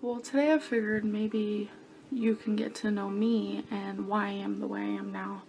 Well, today I figured maybe you can get to know me and why I am the way I am now.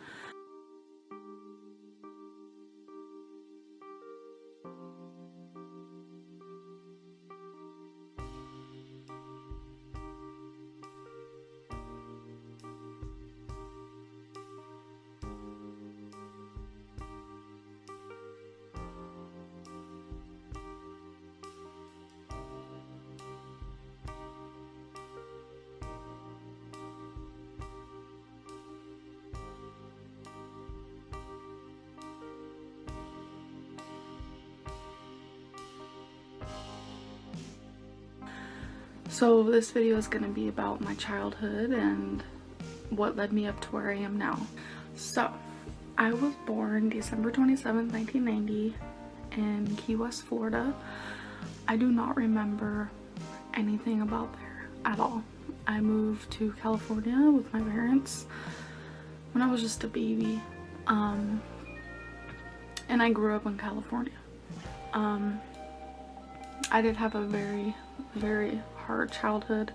So this video is going to be about my childhood and what led me up to where I am now. So I was born December 27th, 1990 in Key West, Florida. I do not remember anything about there at all. I moved to California with my parents when I was just a baby, and I grew up in California. I did have a very, very hard childhood.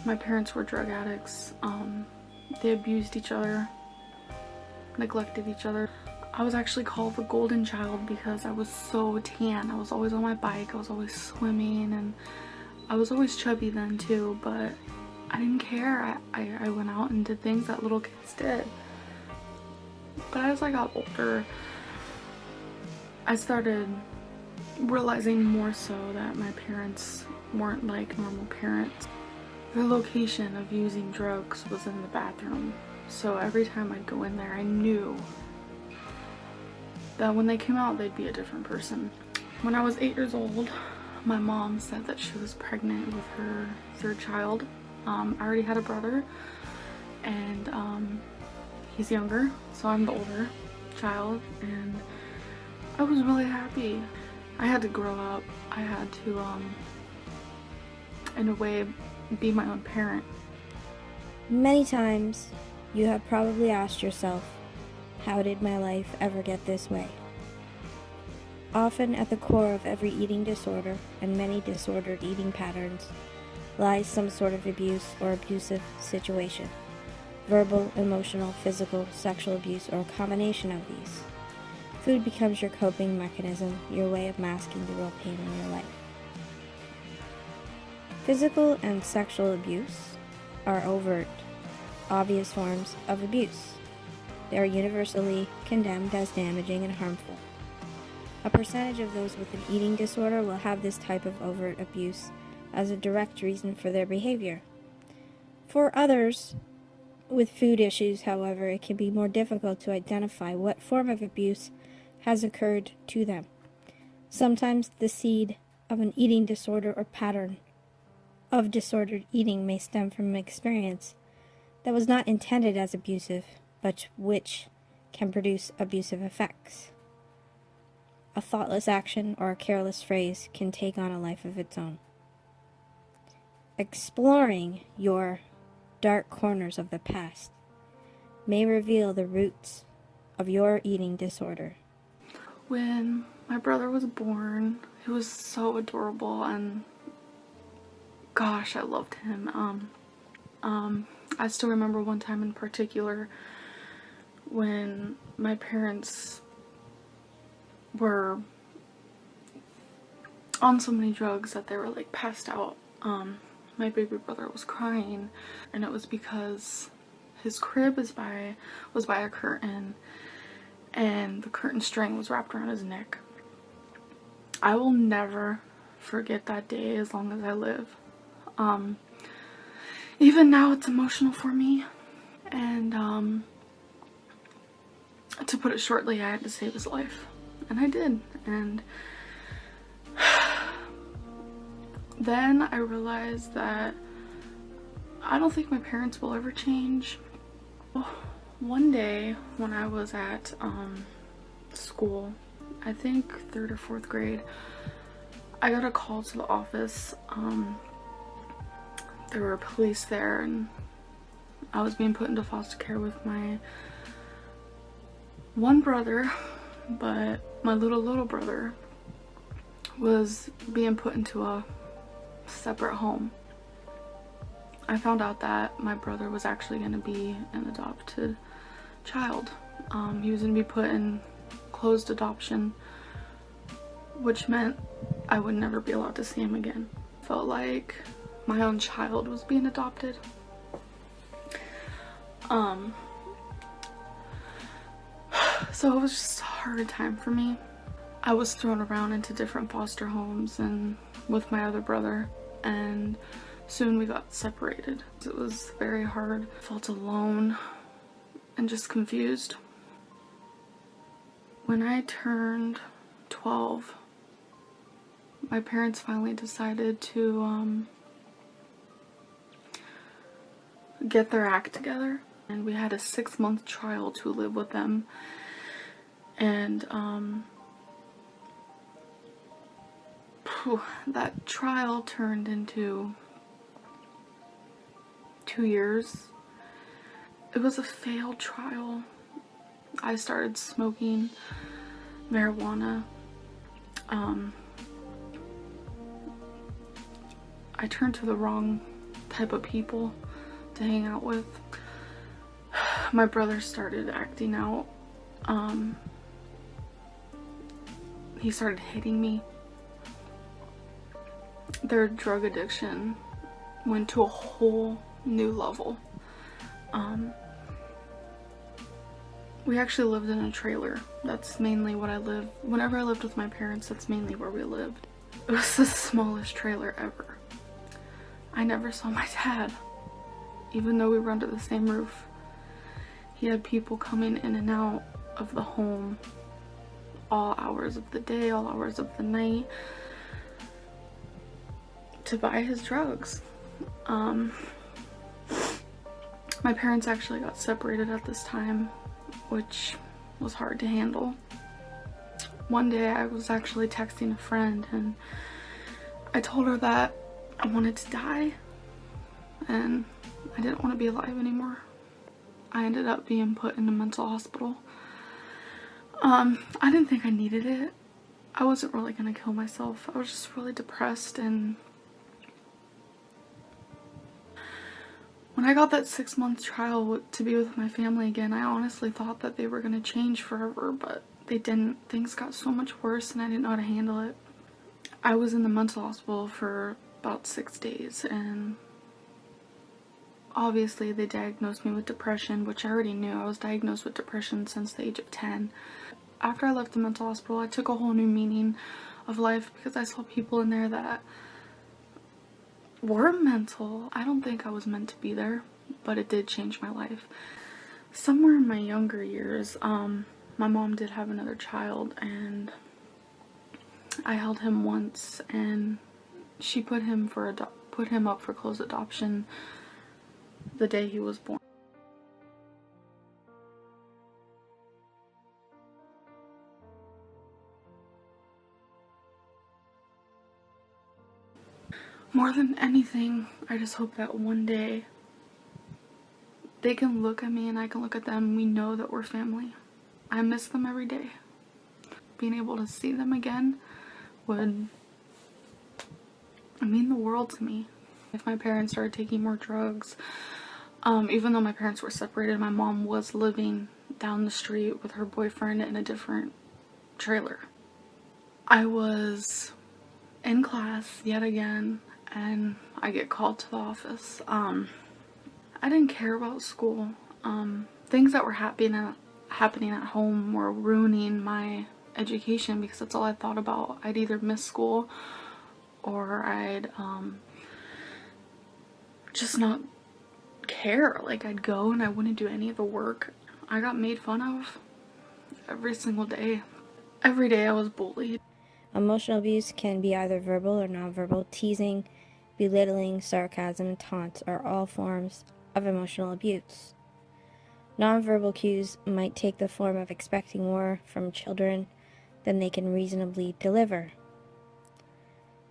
My parents were drug addicts. They abused each other, neglected each other. I was actually called the golden child because I was so tan. I was always on my bike, I was always swimming, and I was always chubby then too, but I didn't care. I went out and did things that little kids did. But as I got older, I started realizing more so that my parents weren't like normal parents. Their location of using drugs was in the bathroom. So every time I'd go in there, I knew that when they came out, they'd be a different person. When I was 8 years old, my mom said that she was pregnant with her third child. I already had a brother, and he's younger, so I'm the older child, and I was really happy. I had to grow up. I had to, in a way, be my own parent. Many times you have probably asked yourself, how did my life ever get this way? Often at the core of every eating disorder and many disordered eating patterns lies some sort of abuse or abusive situation. Verbal, emotional, physical, sexual abuse, or a combination of these. Food becomes your coping mechanism, your way of masking the real pain in your life. Physical and sexual abuse are overt, obvious forms of abuse. They are universally condemned as damaging and harmful. A percentage of those with an eating disorder will have this type of overt abuse as a direct reason for their behavior. For others with food issues, however, it can be more difficult to identify what form of abuse has occurred to them. Sometimes the seed of an eating disorder or pattern of disordered eating may stem from an experience that was not intended as abusive, but which can produce abusive effects. A thoughtless action or a careless phrase can take on a life of its own. Exploring your dark corners of the past may reveal the roots of your eating disorder. When my brother was born, he was so adorable, and gosh, I loved him. I still remember one time in particular when my parents were on so many drugs that they were like passed out. My baby brother was crying, and it was because his crib was by a curtain, and the curtain string was wrapped around his neck. I will never forget that day as long as I live. Even now it's emotional for me, and to put it shortly, I had to save his life, and I did. And then I realized that I don't think my parents will ever change. One day when I was at school, I think 3rd or 4th grade, I got a call to the office. There were police there, and I was being put into foster care with my one brother, but my little brother was being put into a separate home. I found out that my brother was actually going to be an adopted child. He was going to be put in closed adoption, which meant I would never be allowed to see him again. Felt like my own child was being adopted. So it was just a hard time for me. I was thrown around into different foster homes and with my other brother, and soon we got separated. It was very hard. I felt alone and just confused. When I turned 12, my parents finally decided to get their act together, and we had a 6-month trial to live with them. And that trial turned into 2 years. It was a failed trial. I started smoking marijuana. I turned to the wrong type of people to hang out with. My brother started acting out. He started hitting me. Their drug addiction went to a whole new level. We actually lived in a trailer. That's mainly what I lived. Whenever I lived with my parents, that's mainly where we lived. It was the smallest trailer ever. I never saw my dad, even though we were under the same roof. He had people coming in and out of the home all hours of the day, all hours of the night, to buy his drugs. My parents actually got separated at this time, which was hard to handle. One day I was actually texting a friend and I told her that I wanted to die and I didn't want to be alive anymore. I ended up being put in a mental hospital. I didn't think I needed it. I wasn't really gonna kill myself. I was just really depressed, and when I got that 6-month trial to be with my family again, I honestly thought that they were gonna change forever, but they didn't. Things got so much worse and I didn't know how to handle it. I was in the mental hospital for about 6 days, and obviously they diagnosed me with depression, which I already knew. I was diagnosed with depression since the age of 10. After I left the mental hospital, I took a whole new meaning of life because I saw people in there that were mental. I don't think I was meant to be there, but it did change my life. Somewhere in my younger years, my mom did have another child, and I held him once, and she put him up for closed adoption the day he was born. More than anything, I just hope that one day they can look at me and I can look at them and we know that we're family. I miss them every day. Being able to see them again would mean the world to me. If my parents started taking more drugs, even though my parents were separated, my mom was living down the street with her boyfriend in a different trailer. I was in class yet again, and I get called to the office. I didn't care about school. Things that were happening at home were ruining my education because that's all I thought about. I'd either miss school or I'd just not care. Like, I'd go and I wouldn't do any of the work. I got made fun of every single day. Every day I was bullied. Emotional abuse can be either verbal or nonverbal. Teasing, belittling, sarcasm, and taunts are all forms of emotional abuse. Nonverbal cues might take the form of expecting more from children than they can reasonably deliver.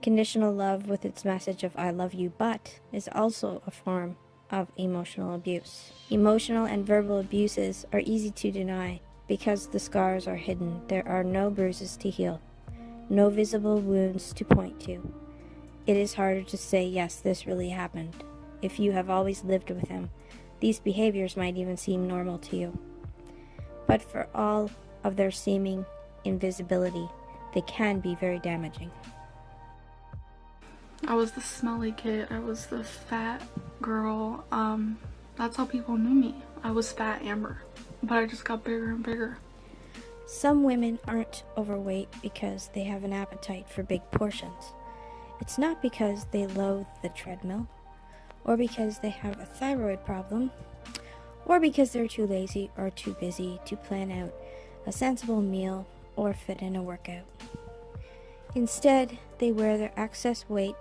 Conditional love with its message of "I love you but" is also a form of emotional abuse. Emotional and verbal abuses are easy to deny because the scars are hidden. There are no bruises to heal, no visible wounds to point to. It is harder to say, yes, this really happened. if you have always lived with him, these behaviors might even seem normal to you. But for all of their seeming invisibility, they can be very damaging. I was the smelly kid. I was the fat girl. That's how people knew me. I was Fat Amber. But I just got bigger and bigger. Some women aren't overweight because they have an appetite for big portions. It's not because they loathe the treadmill, or because they have a thyroid problem, or because they're too lazy or too busy to plan out a sensible meal or fit in a workout. Instead, they wear their excess weight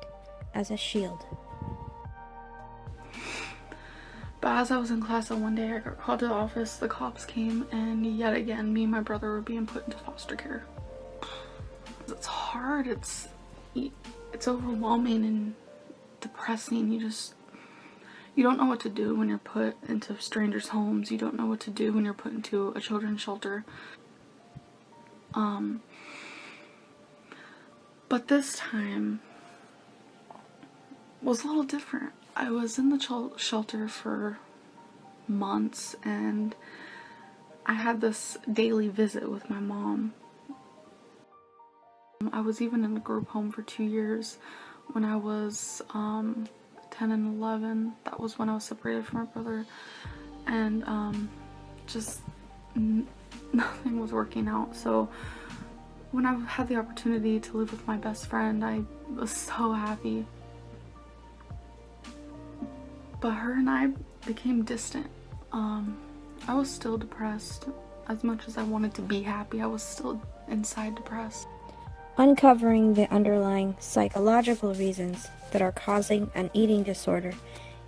as a shield. But as I was in class that one day, I got called to the office, the cops came, and yet again, me and my brother were being put into foster care. It's hard, it's overwhelming and depressing. You don't know what to do when you're put into strangers' homes. You don't know what to do when you're put into a children's shelter. But this time was a little different. I was in the shelter for months, and I had this daily visit with my mom. I was even in a group home for 2 years when I was 10 and 11. That was when I was separated from my brother, and nothing was working out. So when I had the opportunity to live with my best friend, I was so happy. But her and I became distant. I was still depressed. As much as I wanted to be happy, I was still inside depressed. Uncovering the underlying psychological reasons that are causing an eating disorder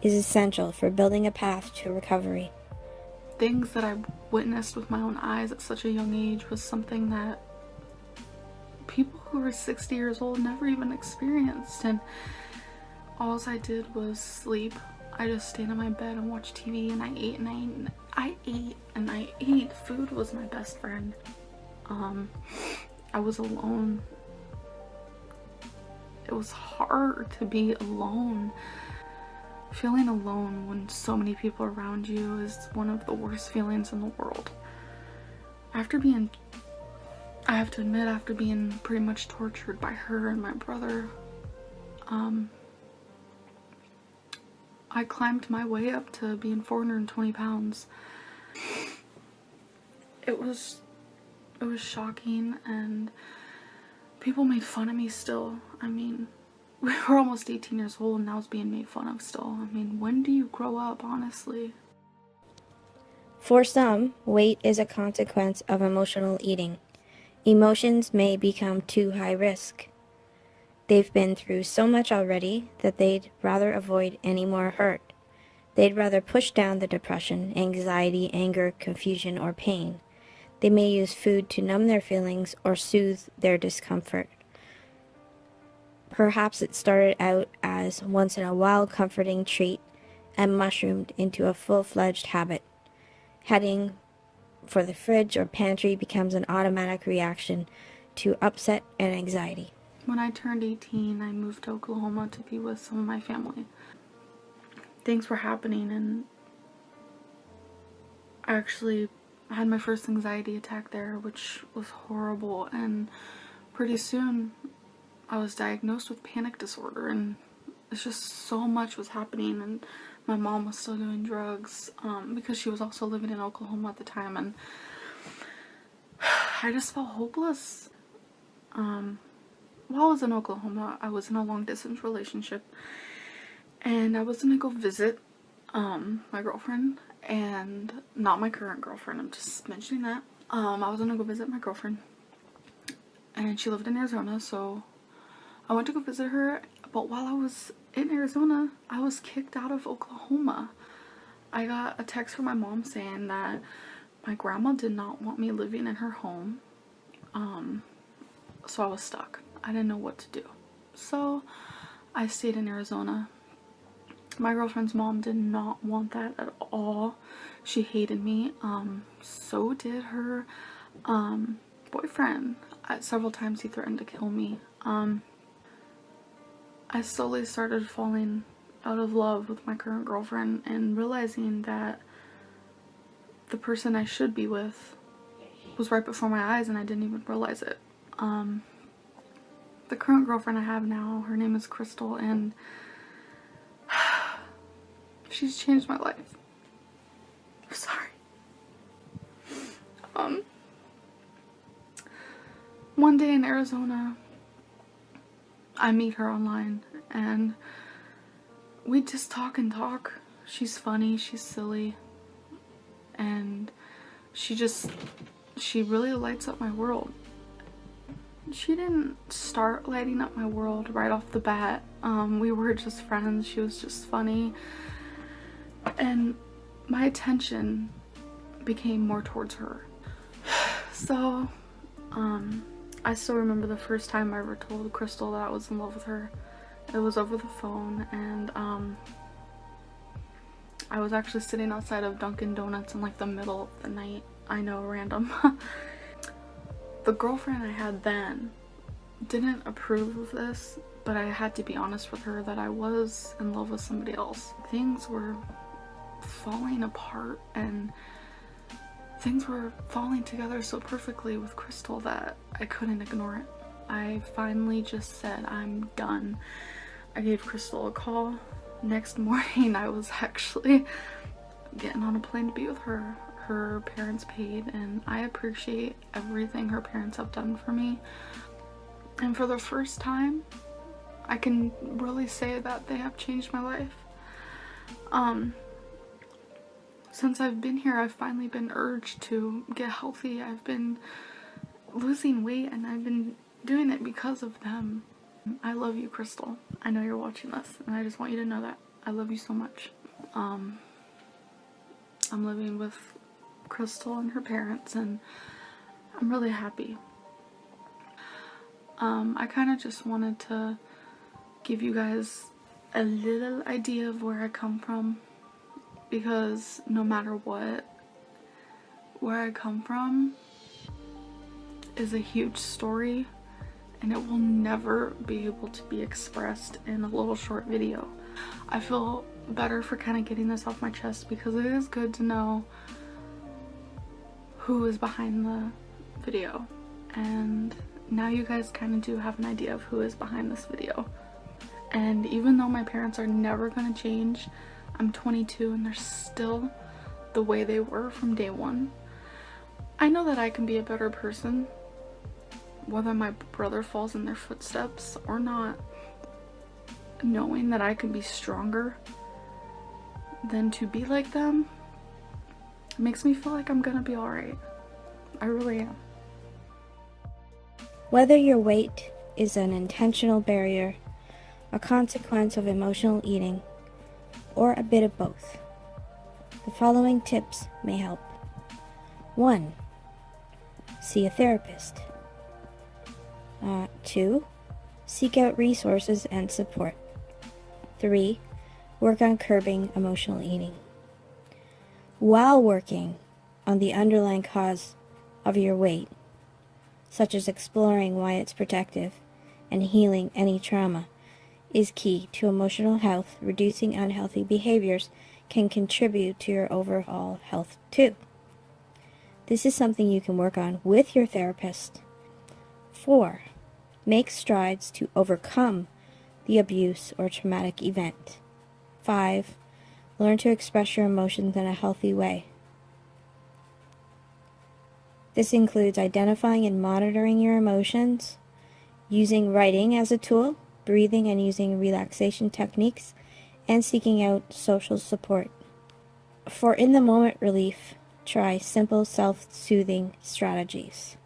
is essential for building a path to recovery. Things that I witnessed with my own eyes at such a young age was something that people who were 60 years old never even experienced, and all I did was sleep. I just stayed in my bed and watched TV, and I ate and I ate and I ate and I ate. Food was my best friend. I was alone. It was hard to be alone. Feeling alone when so many people around you is one of the worst feelings in the world. I have to admit, after being pretty much tortured by her and my brother, I climbed my way up to being 420 pounds. It was shocking, and people made fun of me still. I mean, we were almost 18 years old and I was being made fun of still. I mean, when do you grow up, honestly? For some, weight is a consequence of emotional eating. Emotions may become too high risk. They've been through so much already that they'd rather avoid any more hurt. They'd rather push down the depression, anxiety, anger, confusion, or pain. They may use food to numb their feelings or soothe their discomfort. Perhaps it started out as once in a while comforting treat and mushroomed into a full-fledged habit. Heading for the fridge or pantry becomes an automatic reaction to upset and anxiety. When I turned 18, I moved to Oklahoma to be with some of my family. Things were happening, and I actually had my first anxiety attack there, which was horrible, and pretty soon I was diagnosed with panic disorder, and it's just so much was happening, and my mom was still doing drugs because she was also living in Oklahoma at the time, and I just felt hopeless. While I was in Oklahoma, I was in a long-distance relationship, and I was gonna go visit my girlfriend, and not my current girlfriend, I'm just mentioning that. I was gonna go visit my girlfriend, and she lived in Arizona, so I went to go visit her, but while I was in Arizona, I was kicked out of Oklahoma. I got a text from my mom saying that my grandma did not want me living in her home, so I was stuck. I didn't know what to do. So I stayed in Arizona. My girlfriend's mom did not want that at all. She hated me. So did her boyfriend. Several times he threatened to kill me. I slowly started falling out of love with my current girlfriend and realizing that the person I should be with was right before my eyes and I didn't even realize it. The current girlfriend I have now, her name is Crystal, and she's changed my life. I'm sorry. One day in Arizona, I meet her online and we just talk and talk. She's funny, she's silly, and she really lights up my world. She didn't start lighting up my world right off the bat. We were just friends. She was just funny, and my attention became more towards her. So I still remember the first time I ever told Crystal that I was in love with her. It was over the phone, and I was actually sitting outside of Dunkin' Donuts in like the middle of the night. I know, random. The girlfriend I had then didn't approve of this, but I had to be honest with her that I was in love with somebody else. Things were falling apart and things were falling together so perfectly with Crystal that I couldn't ignore it. I finally just said, I'm done. I gave Crystal a call. Next morning I was actually getting on a plane to be with her. Her parents paid, and I appreciate everything her parents have done for me. And for the first time, I can really say that they have changed my life. Since I've been here, I've finally been urged to get healthy. I've been losing weight, and I've been doing it because of them. I love you, Crystal. I know you're watching this, and I just want you to know that I love you so much. I'm living with Crystal and her parents, and I'm really happy. I kind of just wanted to give you guys a little idea of where I come from, because no matter what, where I come from is a huge story, and it will never be able to be expressed in a little short video. I feel better for kind of getting this off my chest, because it is good to know who is behind the video, and now you guys kind of do have an idea of who is behind this video. And even though my parents are never going to change, I'm 22 and they're still the way they were from day one. I know that I can be a better person, whether my brother falls in their footsteps or not. Knowing that I can be stronger than to be like them makes me feel like I'm gonna be alright. I really am. Whether your weight is an intentional barrier, a consequence of emotional eating, or a bit of both, the following tips may help. 1. See a therapist. 2. Seek out resources and support. 3. Work on curbing emotional eating. While working on the underlying cause of your weight, such as exploring why it's protective and healing any trauma, is key to emotional health. Reducing unhealthy behaviors can contribute to your overall health too. This is something you can work on with your therapist. 4. Make strides to overcome the abuse or traumatic event. 5. Learn to express your emotions in a healthy way. This includes identifying and monitoring your emotions, using writing as a tool, breathing and using relaxation techniques, and seeking out social support. For in-the-moment relief, try simple self-soothing strategies.